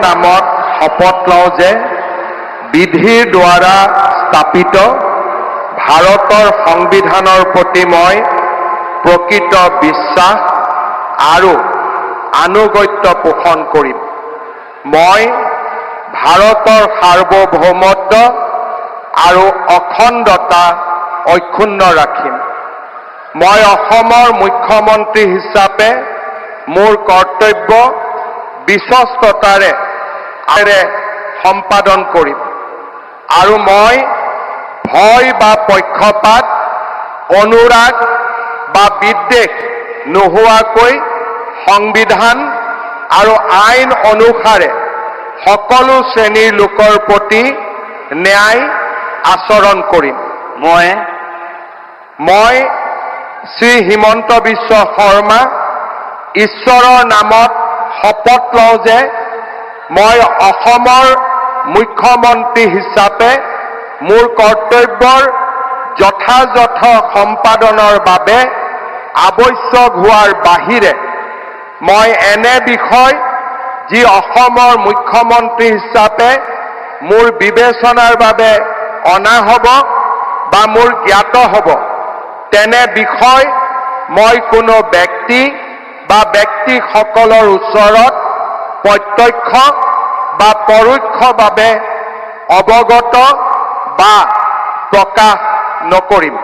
নামত শপত লওঁ যে বিধিৰ দ্বাৰা স্থাপিত ভাৰতৰ সংবিধানৰ প্ৰতি মই প্ৰকৃত বিশ্বাস আৰু আনুগত্য পোষণ কৰিম। মই ভাৰতৰ সাৰ্বভৌমত্ব আৰু অখণ্ডতা অক্ষুণ্ণ ৰাখিম। মই অসমৰ মুখ্যমন্ত্ৰী হিচাপে মোৰ কৰ্তব্য বিশ্বস্ততাৰে সম্পাদন কৰিম আৰু মই ভয় বা পক্ষপাত, অনুৰাগ বা বিদ্বেষ নোহোৱাকৈ সংবিধান আৰু আইন অনুসাৰে সকলো শ্ৰেণীৰ লোকৰ প্ৰতি ন্যায় আচৰণ কৰিম। মই শ্ৰী হিমন্ত বিশ্ব শৰ্মা ঈশ্বৰৰ নামত শপত লওঁ যে মই অসমৰ মুখ্যমন্ত্ৰী হিচাপে মোৰ কৰ্তব্যৰ যথাযথ সম্পাদনৰ বাবে আৱশ্যক হোৱাৰ বাহিৰে মই এনে বিষয় যি অসমৰ মুখ্যমন্ত্ৰী হিচাপে মোৰ বিবেচনাৰ বাবে অনা হ'ব বা মোৰ জ্ঞাত হ'ব তেনে বিষয় মই কোনো ব্যক্তি বা ব্যক্তিসকলৰ ওচৰত প্ৰত্যক্ষ বা পৰোক্ষভাৱে অৱগত বা প্ৰকাশ নকৰিম।